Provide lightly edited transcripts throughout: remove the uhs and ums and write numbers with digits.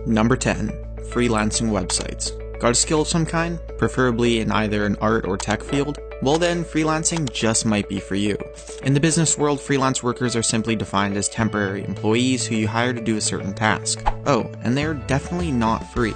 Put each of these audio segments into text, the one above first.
Number 10. Freelancing websites. Got a skill of some kind? Preferably in either an art or tech field? Well then, freelancing just might be for you. In the business world, freelance workers are simply defined as temporary employees who you hire to do a certain task. Oh, and they're definitely not free.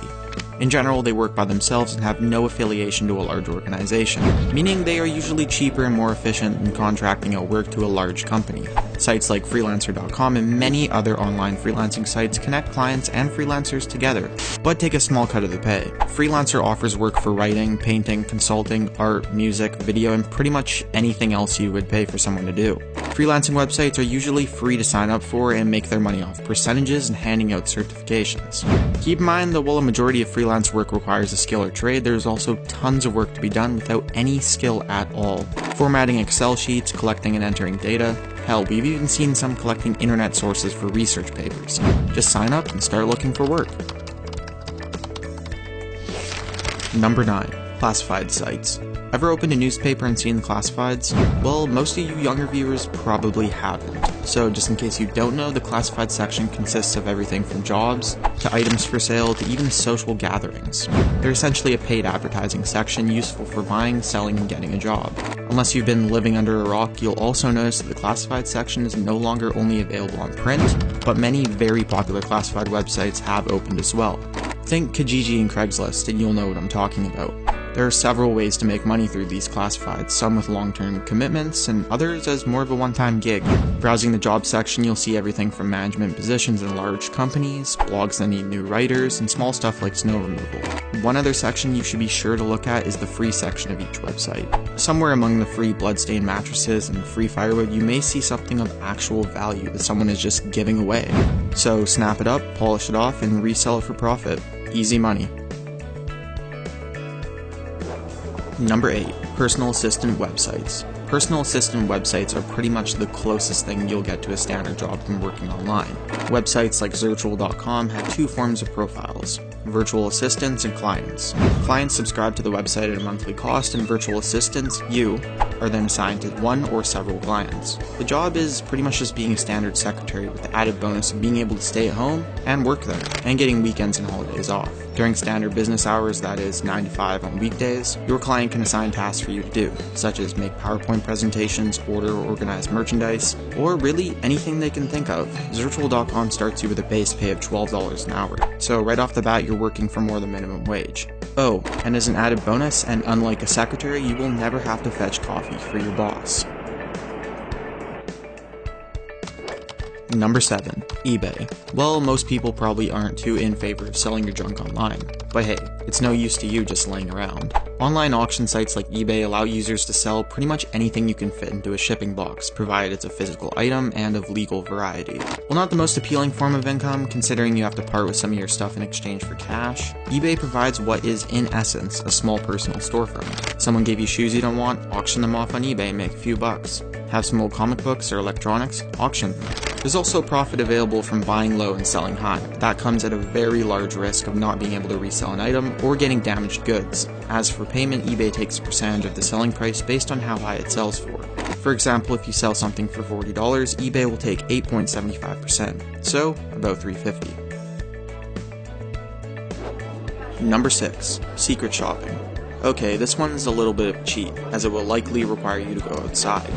In general, they work by themselves and have no affiliation to a large organization, meaning they are usually cheaper and more efficient than contracting out work to a large company. Sites like Freelancer.com and many other online freelancing sites connect clients and freelancers together, but take a small cut of the pay. Freelancer offers work for writing, painting, consulting, art, music, video, and pretty much anything else you would pay for someone to do. Freelancing websites are usually free to sign up for and make their money off percentages and handing out certifications. Keep in mind that while a majority of freelance work requires a skill or trade, there's also tons of work to be done without any skill at all. Formatting Excel sheets, collecting and entering data. Hell, we've even seen some collecting internet sources for research papers. Just sign up and start looking for work. Number 9. Classified sites. Ever opened a newspaper and seen the classifieds? Well, most of you younger viewers probably haven't. So just in case you don't know, the classified section consists of everything from jobs, to items for sale, to even social gatherings. They're essentially a paid advertising section useful for buying, selling, and getting a job. Unless you've been living under a rock, you'll also notice that the classified section is no longer only available on print, but many very popular classified websites have opened as well. Think Kijiji and Craigslist and you'll know what I'm talking about. There are several ways to make money through these classifieds, some with long-term commitments and others as more of a one-time gig. Browsing the job section, you'll see everything from management positions in large companies, blogs that need new writers, and small stuff like snow removal. One other section you should be sure to look at is the free section of each website. Somewhere among the free bloodstained mattresses and free firewood, you may see something of actual value that someone is just giving away. So snap it up, polish it off, and resell it for profit. Easy money. Number 8. Personal assistant websites. Personal assistant websites are pretty much the closest thing you'll get to a standard job when working online. Websites like Zirtual.com have two forms of profiles: virtual assistants and clients. Clients subscribe to the website at a monthly cost, and virtual assistants, you, are then assigned to one or several clients. The job is pretty much just being a standard secretary with the added bonus of being able to stay at home and work there, and getting weekends and holidays off. During standard business hours, that is 9 to 5 on weekdays, your client can assign tasks for you to do, such as make PowerPoint presentations, order or organize merchandise, or really anything they can think of. Zirtual.com starts you with a base pay of $12 an hour, so right off the bat you're working for more than minimum wage. Oh, and as an added bonus, and unlike a secretary, you will never have to fetch coffee for your boss. Number 7. eBay. Well, most people probably aren't too in favor of selling your junk online, but hey, it's no use to you just laying around. Online auction sites like eBay allow users to sell pretty much anything you can fit into a shipping box, provided it's a physical item and of legal variety. While not the most appealing form of income, considering you have to part with some of your stuff in exchange for cash, eBay provides what is, in essence, a small personal storefront. Someone gave you shoes you don't want, auction them off on eBay and make a few bucks. Have some old comic books or electronics, auction them. There's also profit available from buying low and selling high. That comes at a very large risk of not being able to resell an item or getting damaged goods. As for payment, eBay takes a percentage of the selling price based on how high it sells for. For example, if you sell something for $40, eBay will take 8.75%, so about $3.50. Number 6. Secret shopping. Okay, this one's a little bit of a cheat, as it will likely require you to go outside.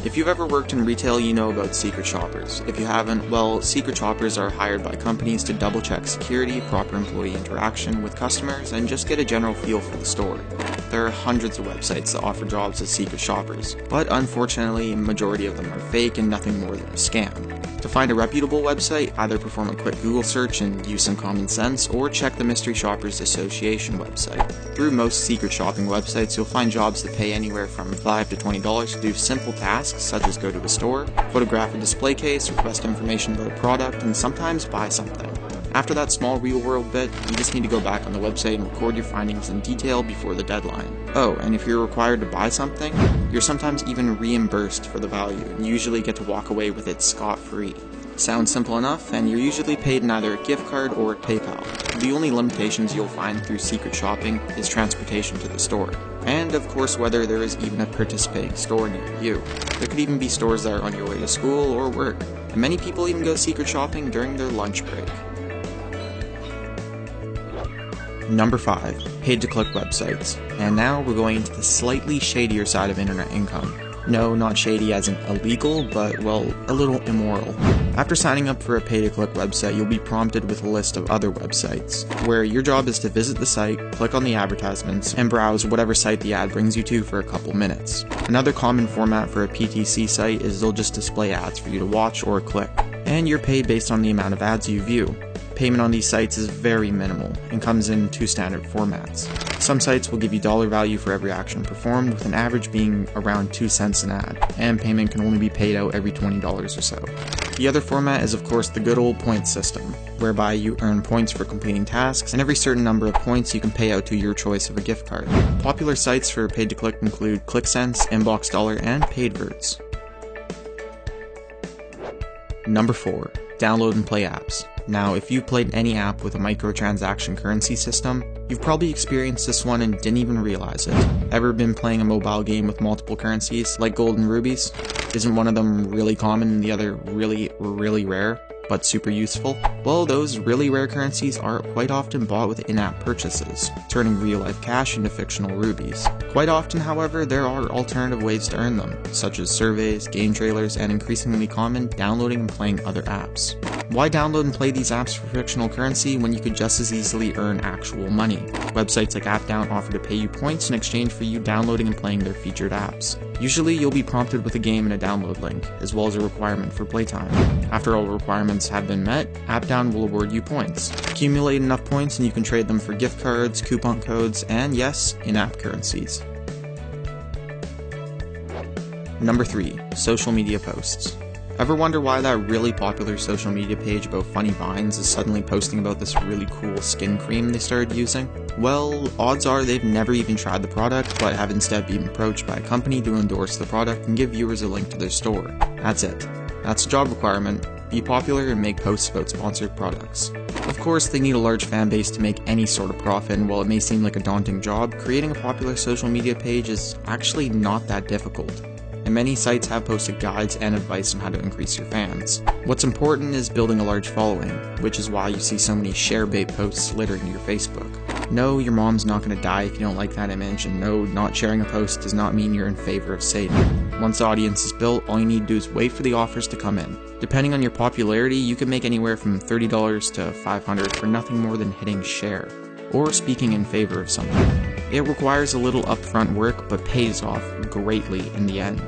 If you've ever worked in retail, you know about secret shoppers. If you haven't, well, secret shoppers are hired by companies to double-check security, proper employee interaction with customers, and just get a general feel for the store. There are hundreds of websites that offer jobs as secret shoppers, but unfortunately, a majority of them are fake and nothing more than a scam. To find a reputable website, either perform a quick Google search and use some common sense, or check the Mystery Shoppers Association website. Through most secret shopping websites, you'll find jobs that pay anywhere from $5 to $20 to do simple tasks such as go to a store, photograph a display case, request information about a product, and sometimes buy something. After that small real-world bit, you just need to go back on the website and record your findings in detail before the deadline. Oh, and if you're required to buy something, you're sometimes even reimbursed for the value, and usually get to walk away with it scot-free. Sounds simple enough, and you're usually paid in either a gift card or PayPal. The only limitations you'll find through secret shopping is transportation to the store. And of course whether there is even a participating store near you. There could even be stores that are on your way to school or work, and many people even go secret shopping during their lunch break. Number 5. Pay-to-click websites. And now we're going into the slightly shadier side of internet income. No, not shady as in illegal, but, well, a little immoral. After signing up for a pay-to-click website, you'll be prompted with a list of other websites, where your job is to visit the site, click on the advertisements, and browse whatever site the ad brings you to for a couple minutes. Another common format for a PTC site is they'll just display ads for you to watch or click, and you're paid based on the amount of ads you view. Payment on these sites is very minimal and comes in 2 standard formats. Some sites will give you dollar value for every action performed, with an average being around 2 cents an ad, and payment can only be paid out every $20 or so. The other format is of course the good old points system, whereby you earn points for completing tasks, and every certain number of points you can pay out to your choice of a gift card. Popular sites for pay-to-click include ClickSense, Inbox Dollar, and Paidverts. Number 4. Download and play apps. Now, if you've played any app with a microtransaction currency system, you've probably experienced this one and didn't even realize it. Ever been playing a mobile game with multiple currencies, like gold and rubies? Isn't one of them really common and the other really, really rare, but super useful? Well, those really rare currencies are quite often bought with in-app purchases, turning real-life cash into fictional rubies. Quite often, however, there are alternative ways to earn them, such as surveys, game trailers, and increasingly common, downloading and playing other apps. Why download and play these apps for fictional currency when you could just as easily earn actual money? Websites like AppDown offer to pay you points in exchange for you downloading and playing their featured apps. Usually, you'll be prompted with a game and a download link, as well as a requirement for playtime. After all requirements have been met, AppDown will award you points. Accumulate enough points and you can trade them for gift cards, coupon codes, and yes, in-app currencies. Number 3. Social media posts. Ever wonder why that really popular social media page about funny vines is suddenly posting about this really cool skin cream they started using? Well, odds are they've never even tried the product, but have instead been approached by a company to endorse the product and give viewers a link to their store. That's it. That's a job requirement. Be popular and make posts about sponsored products. Of course, they need a large fan base to make any sort of profit, and while it may seem like a daunting job, creating a popular social media page is actually not that difficult. And many sites have posted guides and advice on how to increase your fans. What's important is building a large following, which is why you see so many share bait posts littering your Facebook. No, your mom's not going to die if you don't like that image, and no, not sharing a post does not mean you're in favor of Satan. Once the audience is built, all you need to do is wait for the offers to come in. Depending on your popularity, you can make anywhere from $30 to $500 for nothing more than hitting share, or speaking in favor of something. It requires a little upfront work, but pays off greatly in the end.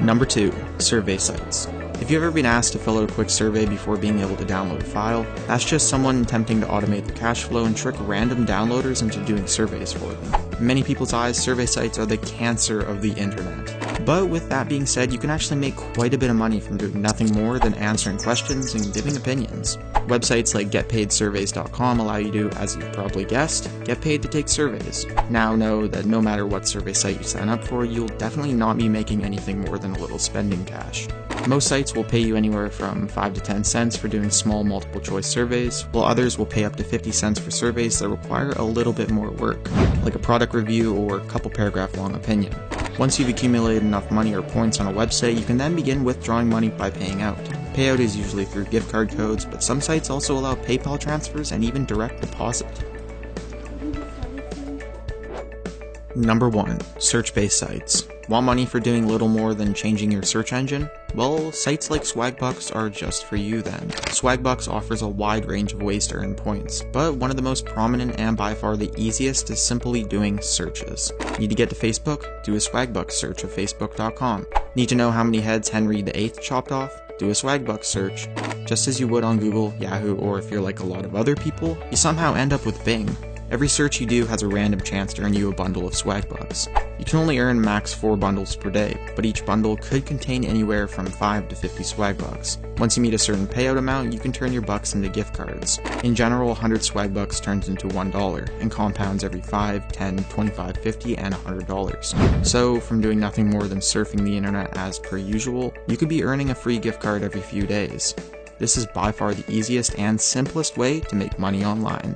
Number 2. Survey sites. If you've ever been asked to fill out a quick survey before being able to download a file, that's just someone attempting to automate the cash flow and trick random downloaders into doing surveys for them. In many people's eyes, survey sites are the cancer of the internet. But with that being said, you can actually make quite a bit of money from doing nothing more than answering questions and giving opinions. Websites like GetPaidSurveys.com allow you to, as you've probably guessed, get paid to take surveys. Now know that no matter what survey site you sign up for, you'll definitely not be making anything more than a little spending cash. Most sites will pay you anywhere from 5 to 10 cents for doing small multiple choice surveys, while others will pay up to 50 cents for surveys that require a little bit more work, like a product review or a couple paragraph long opinion. Once you've accumulated enough money or points on a website, you can then begin withdrawing money by paying out. Payout is usually through gift card codes, but some sites also allow PayPal transfers and even direct deposit. Number 1. Search-based sites. Want money for doing little more than changing your search engine? Well, sites like Swagbucks are just for you then. Swagbucks offers a wide range of ways to earn points, but one of the most prominent and by far the easiest is simply doing searches. Need to get to Facebook? Do a Swagbucks search of facebook.com. Need to know how many heads Henry VIII chopped off? Do a Swagbucks search. Just as you would on Google, Yahoo, or if you're like a lot of other people, you somehow end up with Bing. Every search you do has a random chance to earn you a bundle of Swagbucks. You can only earn max 4 bundles per day, but each bundle could contain anywhere from 5 to 50 Swagbucks. Once you meet a certain payout amount, you can turn your bucks into gift cards. In general, 100 Swagbucks turns into $1, and compounds every 5, 10, 25, 50, and $100. So, from doing nothing more than surfing the internet as per usual, you could be earning a free gift card every few days. This is by far the easiest and simplest way to make money online.